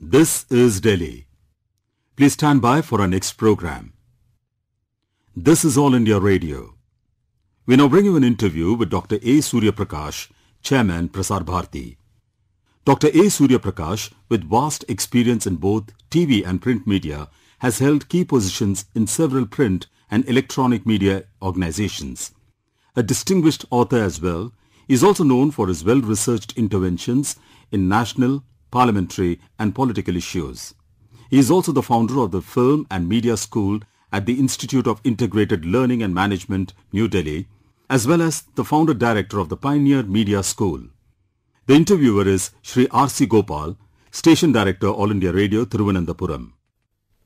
This is Delhi. Please stand by for our next program. This is All India Radio. We now bring you an interview with Dr. A. Surya Prakash, Chairman, Prasar Bharati. Dr. A. Surya Prakash, with vast experience in both TV and print media, has held key positions in several print and electronic media organizations. A distinguished author as well, he is also known for his well-researched interventions in national, parliamentary and political issues. He is also the founder of the Film and Media School at the Institute of Integrated Learning and Management, New Delhi, as well as the founder-director of the Pioneer Media School. The interviewer is Shri R.C. Gopal, Station Director, All India Radio, Thiruvananthapuram.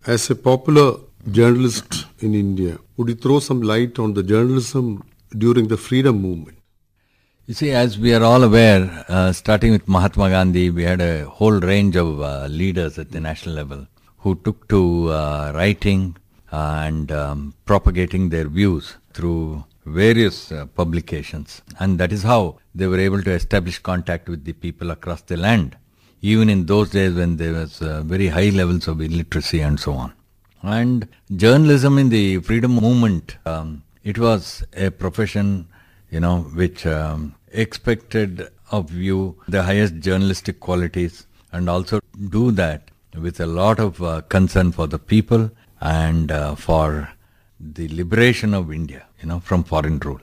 As a popular journalist in India, would you throw some light on the journalism during the freedom movement? You see, as we are all aware, starting with Mahatma Gandhi, we had a whole range of leaders at the national level who took to writing and propagating their views through various publications. And that is how they were able to establish contact with the people across the land, even in those days when there was very high levels of illiteracy and so on. And journalism in the freedom movement, it was a profession which expected of you the highest journalistic qualities and also do that with a lot of concern for the people and for the liberation of India, from foreign rule.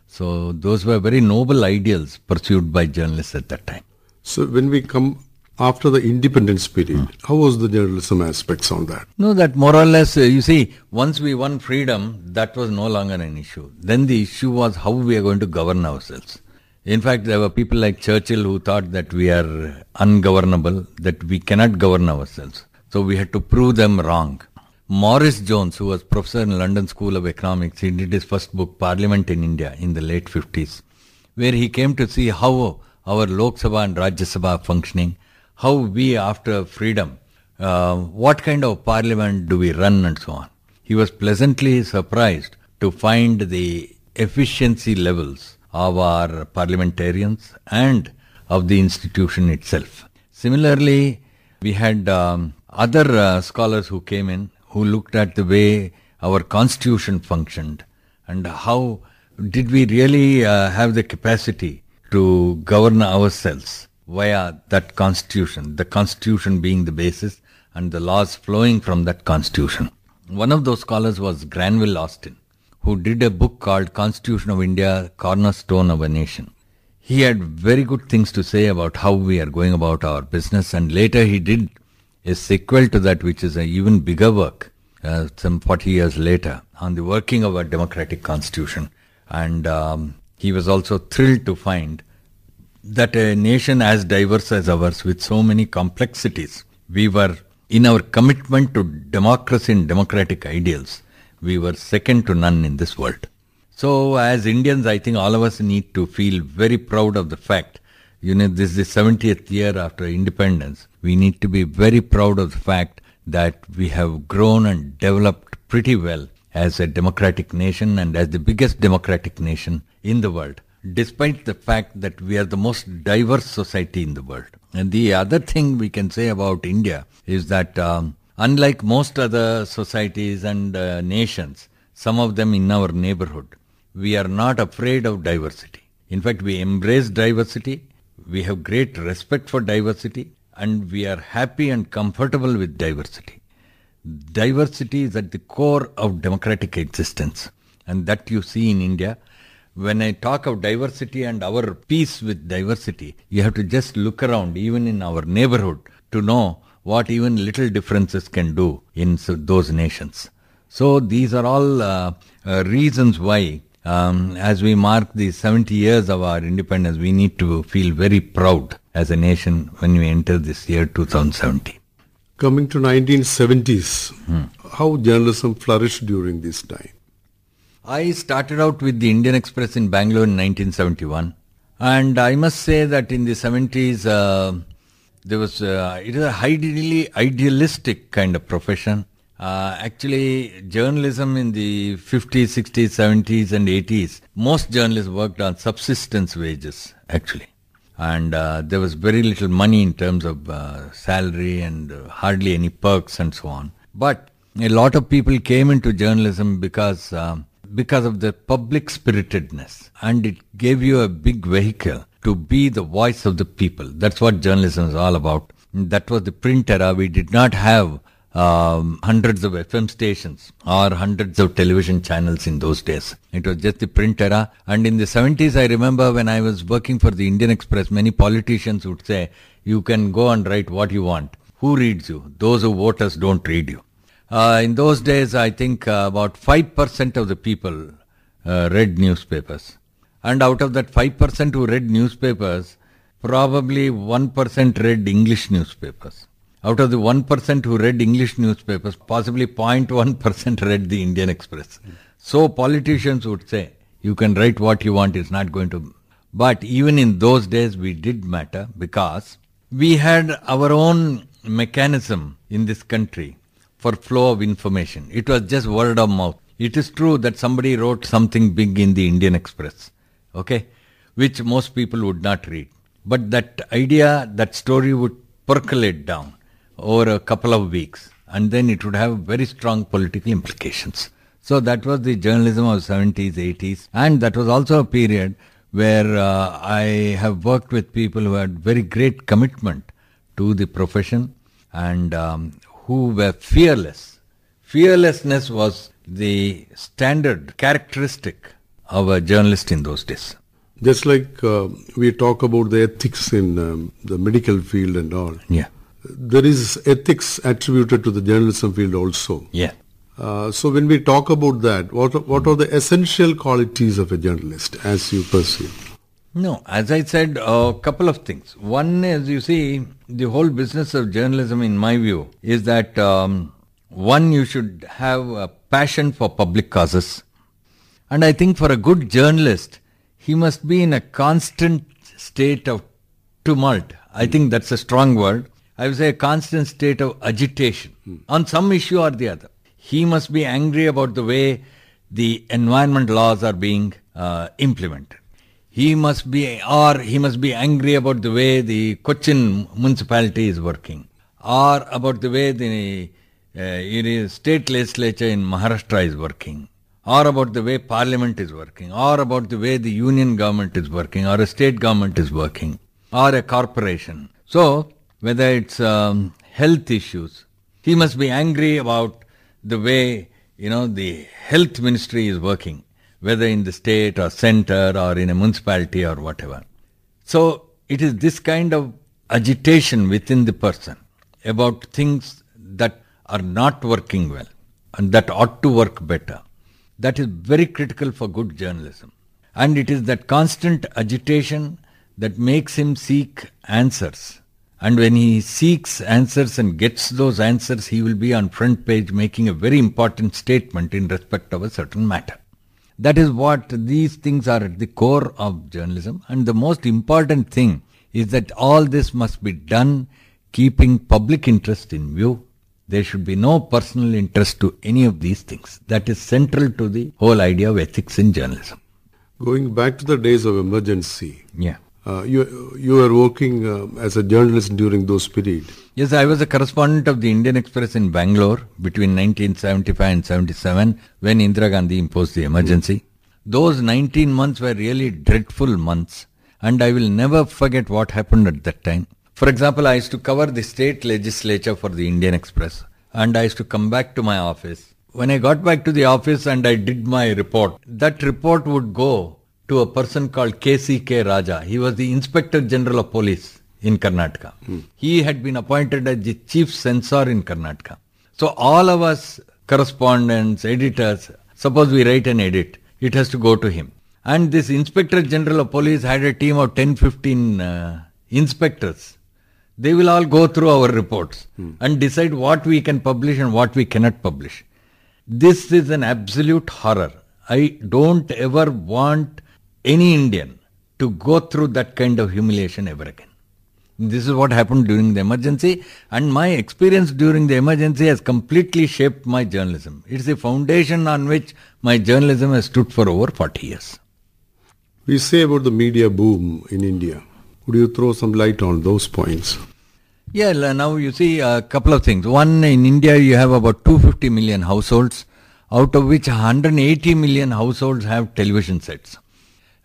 So those were very noble ideals pursued by journalists at that time. So when we come after the independence period, how was the journalism aspects on that? No, that more or less, you see, once we won freedom, that was no longer an issue. Then the issue was how we are going to govern ourselves. In fact, there were people like Churchill who thought that we are ungovernable, that we cannot govern ourselves. So we had to prove them wrong. Maurice Jones, who was professor in London School of Economics, he did his first book, Parliament in India, in the late 50s, where he came to see how our Lok Sabha and Rajya Sabha are functioning, how we, after freedom, what kind of parliament do we run and so on. He was pleasantly surprised to find the efficiency levels of our parliamentarians and of the institution itself. Similarly, we had other scholars who came in who looked at the way our constitution functioned and how did we really have the capacity to govern ourselves via that constitution, the constitution being the basis and the laws flowing from that constitution. One of those scholars was Granville Austin, who did a book called Constitution of India, Cornerstone of a Nation. He had very good things to say about how we are going about our business, and later he did a sequel to that, which is an even bigger work, some 40 years later, on the working of a democratic constitution. And he was also thrilled to find that a nation as diverse as ours, with so many complexities, we were, in our commitment to democracy and democratic ideals, we were second to none in this world. So as Indians, I think all of us need to feel very proud of the fact, this is the 70th year after independence. We need to be very proud of the fact that we have grown and developed pretty well as a democratic nation and as the biggest democratic nation in the world, despite the fact that we are the most diverse society in the world. And the other thing we can say about India is that unlike most other societies and nations, some of them in our neighborhood, we are not afraid of diversity. In fact, we embrace diversity, we have great respect for diversity, and we are happy and comfortable with diversity. Diversity is at the core of democratic existence, and that you see in India. When I talk of diversity and our peace with diversity, you have to just look around, even in our neighborhood, to know what even little differences can do in those nations. So these are all reasons why, as we mark the 70 years of our independence, we need to feel very proud as a nation when we enter this year 2070. Coming to 1970s, how journalism flourished during this time? I started out with the Indian Express in Bangalore in 1971, and I must say that in the 70s there was it is a highly idealistic kind of profession. Actually, journalism in the 50s, 60s, 70s and 80s, most journalists worked on subsistence wages, actually. And there was very little money in terms of salary and hardly any perks and so on. But a lot of people came into journalism because of the public spiritedness, and it gave you a big vehicle to be the voice of the people. That's what journalism is all about. That was the print era. We did not have hundreds of FM stations or hundreds of television channels in those days. It was just the print era. And in the 70s, I remember when I was working for the Indian Express, many politicians would say, you can go and write what you want. Who reads you? Those who vote us don't read you. In those days, I think about 5% of the people read newspapers. And out of that 5% who read newspapers, probably 1% read English newspapers. Out of the 1% who read English newspapers, possibly 0.1% read the Indian Express. So politicians would say, you can write what you want, it's not going to. But even in those days, we did matter because we had our own mechanism in this country for flow of information. It was just word of mouth. It is true that somebody wrote something big in the Indian Express, okay, which most people would not read. But that idea, that story would percolate down over a couple of weeks, and then it would have very strong political implications. So that was the journalism of 70s, 80s, and that was also a period where I have worked with people who had very great commitment to the profession and who were fearless. Fearlessness was the standard characteristic of a journalist in those days. Just like we talk about the ethics in the medical field and all. Yeah. There is ethics attributed to the journalism field also. Yeah. So when we talk about that, what are the essential qualities of a journalist as you perceive? No, as I said, a couple of things. One is, you see, the whole business of journalism, in my view, is that one, you should have a passion for public causes. And I think for a good journalist, he must be in a constant state of tumult. I think that's a strong word. I would say a constant state of agitation on some issue or the other. He must be angry about the way the environment laws are being implemented. He must be angry about the way the Cochin municipality is working, or about the way the state legislature in Maharashtra is working, or about the way parliament is working, or about the way the union government is working, or a state government is working, or a corporation. So, whether it's health issues, he must be angry about the way, the health ministry is working, whether in the state or center or in a municipality or whatever. So, it is this kind of agitation within the person about things that are not working well and that ought to work better. That is very critical for good journalism. And it is that constant agitation that makes him seek answers. And when he seeks answers and gets those answers, he will be on front page making a very important statement in respect of a certain matter. That is what these things are at the core of journalism. And the most important thing is that all this must be done keeping public interest in view. There should be no personal interest to any of these things. That is central to the whole idea of ethics in journalism. Going back to the days of emergency. Yeah. You were working as a journalist during those periods. Yes, I was a correspondent of the Indian Express in Bangalore between 1975 and 77 when Indira Gandhi imposed the emergency. Those 19 months were really dreadful months, and I will never forget what happened at that time. For example, I used to cover the state legislature for the Indian Express, and I used to come back to my office. When I got back to the office and I did my report, that report would go to a person called K.C.K. Raja. He was the Inspector General of Police in Karnataka. He had been appointed as the Chief Censor in Karnataka. So all of us correspondents, editors, suppose we write an edit, it has to go to him. And this Inspector General of Police had a team of 10-15 inspectors. They will all go through our reports and decide what we can publish and what we cannot publish. This is an absolute horror. I don't ever want any Indian to go through that kind of humiliation ever again. This is what happened during the emergency, and my experience during the emergency has completely shaped my journalism. It's the foundation on which my journalism has stood for over 40 years. We say about the media boom in India. Would you throw some light on those points? Yeah, now you see a couple of things. One, in India you have about 250 million households, out of which 180 million households have television sets.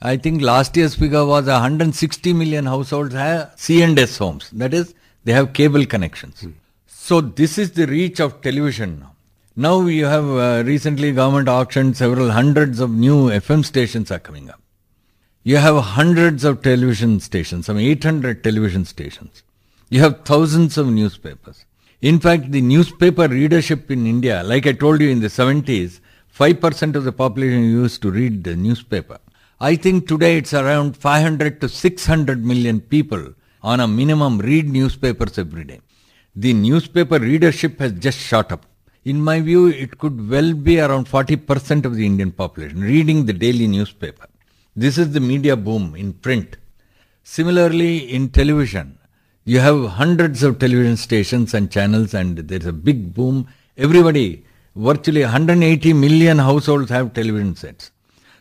I think last year's figure was 160 million households have C&S homes. That is, they have cable connections. So this is the reach of television now. Now you have recently government auctioned several hundreds of new FM stations are coming up. You have hundreds of television stations, some 800 television stations. You have thousands of newspapers. In fact, the newspaper readership in India, like I told you in the 70s, 5% of the population used to read the newspaper. I think today it's around 500 to 600 million people on a minimum read newspapers every day. The newspaper readership has just shot up. In my view, it could well be around 40% of the Indian population reading the daily newspaper. This is the media boom in print. Similarly, in television, you have hundreds of television stations and channels, and there's a big boom. Everybody, virtually 180 million households have television sets.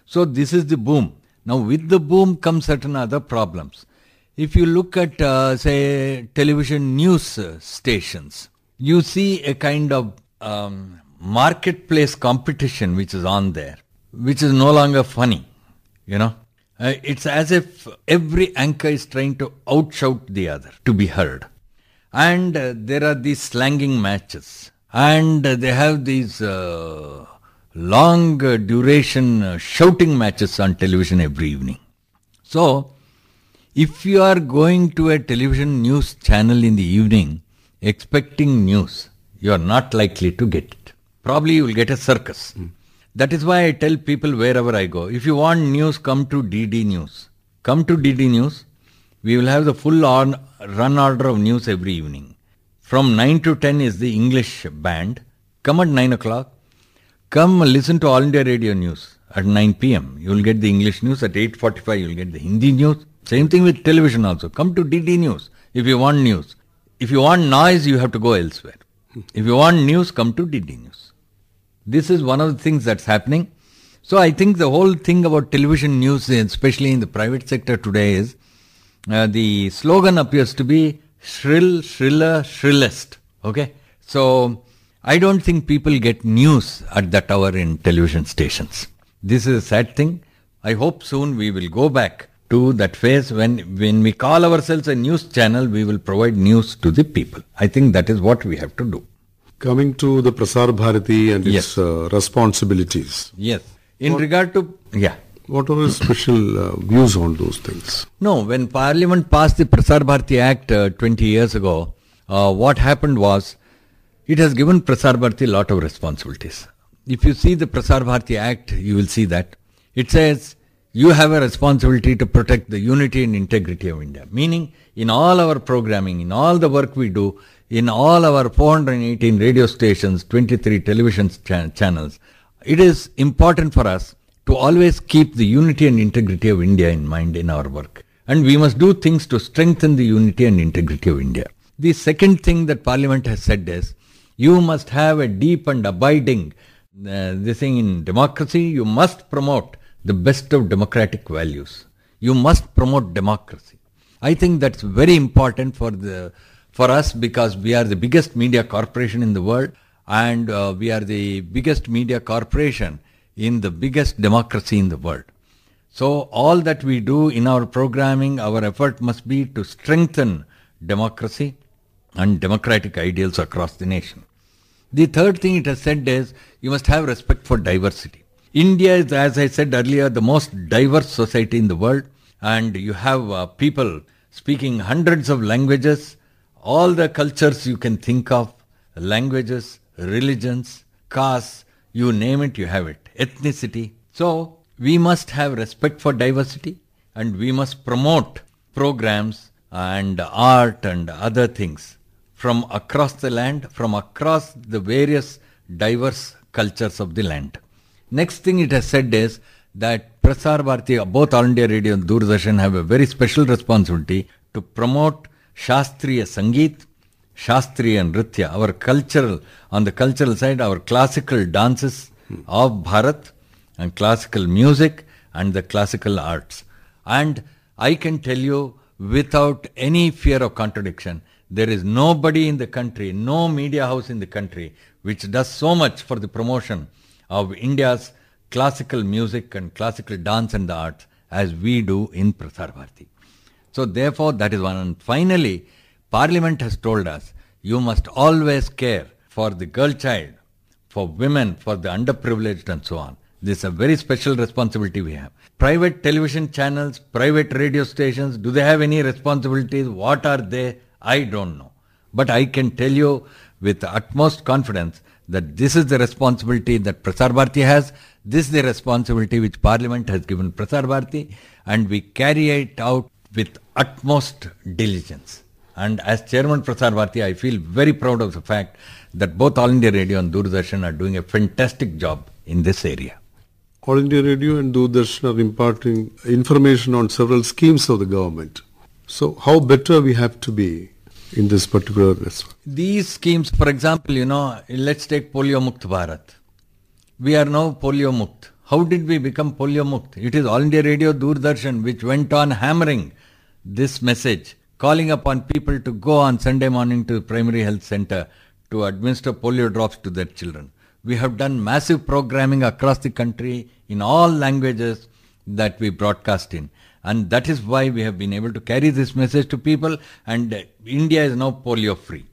So this is the boom. Now with the boom come certain other problems. If you look at, say, television news stations, you see a kind of marketplace competition which is on there, which is no longer funny, you know. It's as if every anchor is trying to outshout the other to be heard. And there are these slanging matches. And they have these long duration shouting matches on television every evening. So, if you are going to a television news channel in the evening expecting news, you are not likely to get it. Probably you will get a circus. That is why I tell people wherever I go, if you want news, come to DD News. Come to DD News. We will have the full run order of news every evening. From 9 to 10 is the English band. Come at 9 o'clock. Come listen to All India Radio News at 9 p.m. You will get the English news. At 8:45 you will get the Hindi news. Same thing with television also. Come to DD News if you want news. If you want noise, you have to go elsewhere. If you want news, come to DD News. This is one of the things that's happening. So I think the whole thing about television news, especially in the private sector today, is the slogan appears to be shrill, shriller, shrillest. Okay? So I don't think people get news at that hour in television stations. This is a sad thing. I hope soon we will go back to that phase when we call ourselves a news channel, we will provide news to the people. I think that is what we have to do. Coming to the Prasar Bharati and its responsibilities. Yes. In regard to... Yeah. What are the special views on those things? No, when Parliament passed the Prasar Bharati Act 20 years ago, what happened was, it has given Prasar Bharati a lot of responsibilities. If you see the Prasar Bharati Act, you will see that. It says, you have a responsibility to protect the unity and integrity of India. Meaning, in all our programming, in all the work we do, in all our 418 radio stations, 23 television channels, it is important for us to always keep the unity and integrity of India in mind in our work. And we must do things to strengthen the unity and integrity of India. The second thing that Parliament has said is, you must have a deep and abiding this thing in democracy. You must promote the best of democratic values. You must promote democracy. I think that's very important for us because we are the biggest media corporation in the world, and we are the biggest media corporation in the biggest democracy in the world. So all that we do in our programming, our effort must be to strengthen democracy and democratic ideals across the nation. The third thing it has said is, you must have respect for diversity. India is, as I said earlier, the most diverse society in the world, and you have people speaking hundreds of languages, all the cultures you can think of, languages, religions, castes, you name it, you have it, ethnicity. So, we must have respect for diversity, and we must promote programs and art and other things from across the land, from across the various diverse cultures of the land. Next thing it has said is that Prasar Bharati, both All India Radio and Doordarshan have a very special responsibility to promote Shastriya Sangeet, Shastriya Nritya, our cultural, on the cultural side, our classical dances of Bharat and classical music and the classical arts. And I can tell you without any fear of contradiction. There is nobody in the country, no media house in the country, which does so much for the promotion of India's classical music and classical dance and the arts as we do in Prasar Bharati. So therefore, that is one. And finally, Parliament has told us, you must always care for the girl child, for women, for the underprivileged and so on. This is a very special responsibility we have. Private television channels, private radio stations, do they have any responsibilities? What are they? I don't know. But I can tell you with the utmost confidence that this is the responsibility that Prasar Bharati has. This is the responsibility which Parliament has given Prasar Bharati, and we carry it out with utmost diligence. And as Chairman Prasar Bharati, I feel very proud of the fact that both All India Radio and Doordarshan are doing a fantastic job in this area. All India Radio and Doordarshan are imparting information on several schemes of the government. So how better we have to be in this particular respect? These schemes, for example, let's take Polio Mukt Bharat. We are now Polio Mukt. How did we become Polio Mukt? It is All India Radio, Doordarshan, which went on hammering this message, calling upon people to go on Sunday morning to the primary health center to administer polio drops to their children. We have done massive programming across the country in all languages that we broadcast in. And that is why we have been able to carry this message to people, and India is now polio free.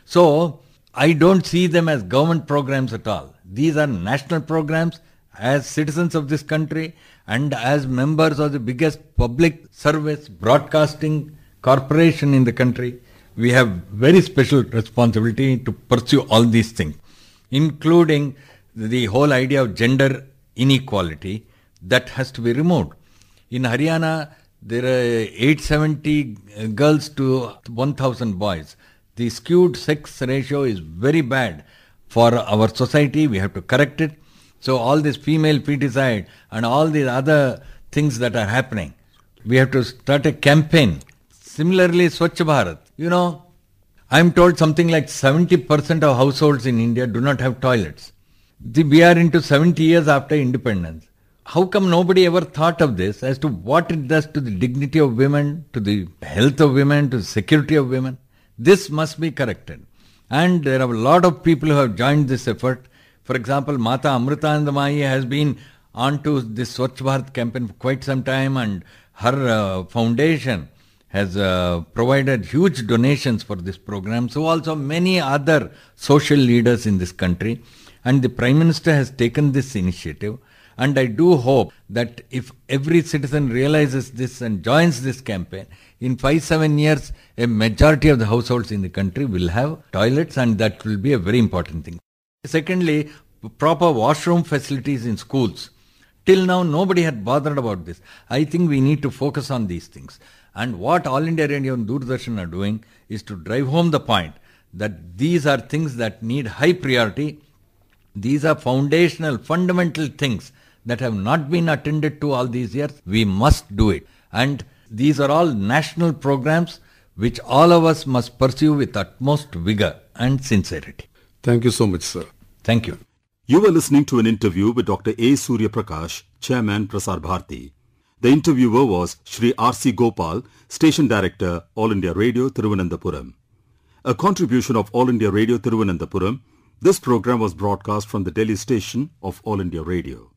So I don't see them as government programs at all. These are national programs. As citizens of this country and as members of the biggest public service broadcasting corporation in the country, we have very special responsibility to pursue all these things, including the whole idea of gender inequality that has to be removed. In Haryana, there are 870 girls to 1,000 boys. The skewed sex ratio is very bad for our society. We have to correct it. So all this female feticide and all these other things that are happening, we have to start a campaign. Similarly, Swachh Bharat. I'm told something like 70% of households in India do not have toilets. We are into 70 years after independence. How come nobody ever thought of this as to what it does to the dignity of women, to the health of women, to the security of women? This must be corrected. And there are a lot of people who have joined this effort. For example, Mata Amritanandamayi has been onto this Swachh Bharat campaign for quite some time, and her foundation has provided huge donations for this program. So also many other social leaders in this country. And the Prime Minister has taken this initiative. And I do hope that if every citizen realizes this and joins this campaign, in 5-7 years, a majority of the households in the country will have toilets, and that will be a very important thing. Secondly, proper washroom facilities in schools. Till now, nobody had bothered about this. I think we need to focus on these things. And what All India Radio and Doordarshan are doing is to drive home the point that these are things that need high priority. These are foundational, fundamental things that have not been attended to all these years. We must do it. And these are all national programs which all of us must pursue with utmost vigor and sincerity. Thank you so much, sir. Thank you. You were listening to an interview with Dr. A. Surya Prakash, Chairman Prasar Bharati. The interviewer was Shri R.C. Gopal, Station Director, All India Radio, Thiruvananthapuram. A contribution of All India Radio, Thiruvananthapuram. This program was broadcast from the Delhi station of All India Radio.